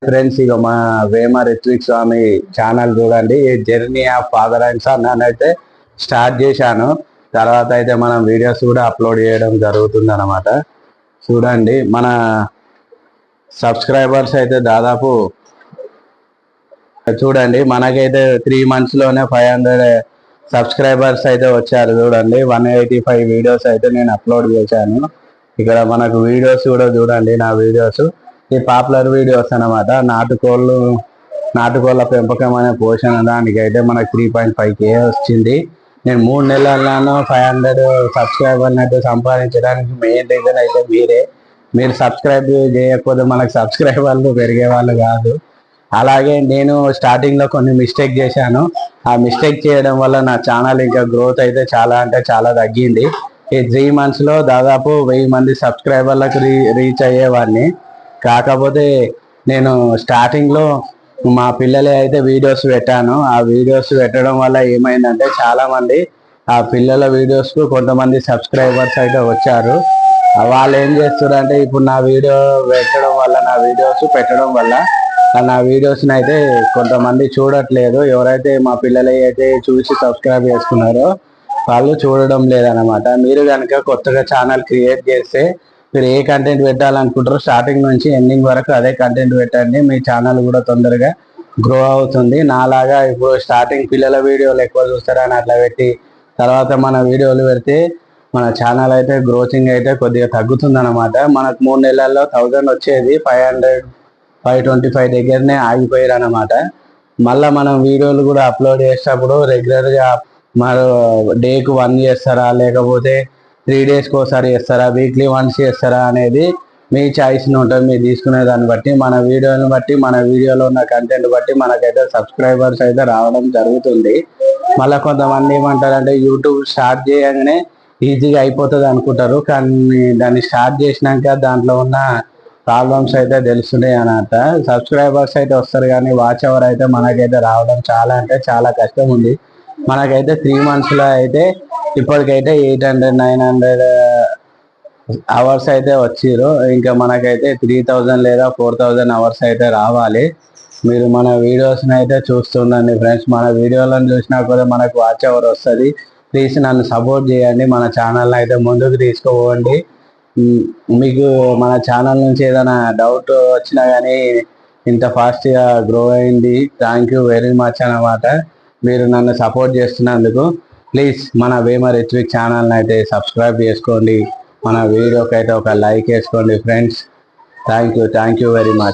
Friends, ఇక మా వేమ రిత్విక్ స్వామి channel చూడండి. ఈ journey of father and son అని అయితే స్టార్ట్ చేశాను. తర్వాత అయితే మనం వీడియోస్ కూడా అప్లోడ్ చేయడం జరుగుతుంది అన్నమాట. చూడండి, మన సబ్స్క్రైబర్స్ అయితే దాదాపు చూడండి, మనకైతే 3 months లోనే 500 సబ్స్క్రైబర్స్ అయితే వచ్చారు. చూడండి, 185 వీడియోస్ అయితే నేను అప్లోడ్ చేశాను. ఇక్కడ మనకు వీడియోస్ కూడా చూడండి, నా వీడియోస్ ఈ పాపులర్ వీడియోస్ అనమాట. నాటుకోళ్ళ పెంపకం అనే పోషణ దానికైతే మనకు 3.5K వచ్చింది. నేను 3 నెలల్లోనూ 500 సబ్స్క్రైబర్ని అయితే సంపాదించడానికి మెయిన్ రీజన్ అయితే మీరు సబ్స్క్రైబ్ చేయకపోతే మనకు సబ్స్క్రైబర్లు పెరిగే వాళ్ళు కాదు. అలాగే నేను స్టార్టింగ్లో కొన్ని మిస్టేక్ చేశాను. ఆ మిస్టేక్ చేయడం వల్ల నా ఛానల్ ఇంకా గ్రోత్ అయితే చాలా అంటే చాలా తగ్గింది. ఈ 3 monthsలో దాదాపు 1000 మంది సబ్స్క్రైబర్లకు రీచ్ అయ్యేవాడిని. కాకపోతే నేను స్టార్టింగ్లో మా పిల్లలే అయితే వీడియోస్ పెట్టాను. ఆ వీడియోస్ పెట్టడం వల్ల ఏమైందంటే చాలామంది ఆ పిల్లల వీడియోస్కు కొంతమంది సబ్స్క్రైబర్స్ అయితే వచ్చారు. వాళ్ళు ఏం చేస్తారంటే ఇప్పుడు నా వీడియో పెట్టడం వల్ల నా వీడియోస్ని అయితే కొంతమంది చూడట్లేదు. ఎవరైతే మా పిల్లలు అయితే చూసి సబ్స్క్రైబ్ చేసుకున్నారో వాళ్ళు చూడడం లేదనమాట. మీరు కనుక కొత్తగా ఛానల్ క్రియేట్ చేస్తే మీరు ఏ కంటెంట్ పెట్టాలనుకుంటారో స్టార్టింగ్ నుంచి ఎండింగ్ వరకు అదే కంటెంట్ పెట్టండి. మీ ఛానల్ కూడా తొందరగా గ్రో అవుతుంది. నాలాగా ఇప్పుడు స్టార్టింగ్ పిల్లల వీడియోలు ఎక్కువ చూస్తారని అట్లా పెట్టి తర్వాత మన వీడియోలు పెడితే మన ఛానల్ అయితే గ్రోతింగ్ అయితే కొద్దిగా తగ్గుతుంది అనమాట. మనకు 3 నెలల్లో 1000 వచ్చేది 525 దగ్గరనే ఆగిపోయారు అనమాట. మళ్ళీ మనం వీడియోలు కూడా అప్లోడ్ చేసేటప్పుడు రెగ్యులర్గా మరి డేకు 1 చేస్తారా, లేకపోతే 3 daysకి ఒకసారి చేస్తారా, వీక్లీ 1 చేస్తారా అనేది మీ చాయిస్ని ఉంటుంది. మీరు తీసుకునే దాన్ని బట్టి, మన వీడియోని బట్టి, మన వీడియోలో ఉన్న కంటెంట్ బట్టి మనకైతే సబ్స్క్రైబర్స్ అయితే రావడం జరుగుతుంది. మళ్ళీ కొంతమంది ఏమంటారంటే యూట్యూబ్ స్టార్ట్ చేయగానే ఈజీగా అయిపోతుంది అనుకుంటారు. కానీ దాన్ని స్టార్ట్ చేసినాక దాంట్లో ఉన్న ప్రాబ్లమ్స్ అయితే తెలుస్తున్నాయి అన్నమాట. సబ్స్క్రైబర్స్ అయితే వస్తారు కానీ వాచ్ అవర్ అయితే మనకైతే రావడం చాలా అంటే చాలా కష్టం ఉంది. మనకైతే 3 monthsలో అయితే ఇప్పటికైతే 800-900 అవర్స్ అయితే వచ్చిర్రు. ఇంకా మనకైతే 3000 లేదా 4000 అవర్స్ అయితే రావాలి. మీరు మన వీడియోస్ని అయితే చూస్తుండండి ఫ్రెండ్స్. మన వీడియోలను చూసినా కూడా మనకు వాచ్ అవర్ వస్తుంది. ప్లీజ్ నన్ను సపోర్ట్ చేయండి. మన ఛానల్ని అయితే ముందుకు తీసుకుపోండి. మీకు మన ఛానల్ నుంచి ఏదైనా డౌట్ వచ్చినా కానీ ఇంత ఫాస్ట్గా గ్రో అయింది. థ్యాంక్ యూ వెరీ మచ్ అన్నమాట. మీరు నన్ను సపోర్ట్ చేస్తున్నందుకు. ప్లీజ్ మన వేమ రిత్విక్ ఛానల్ని అయితే సబ్స్క్రైబ్ చేసుకోండి. మన వీడియోకి అయితే ఒక లైక్ వేసుకోండి friends. Thank you very much.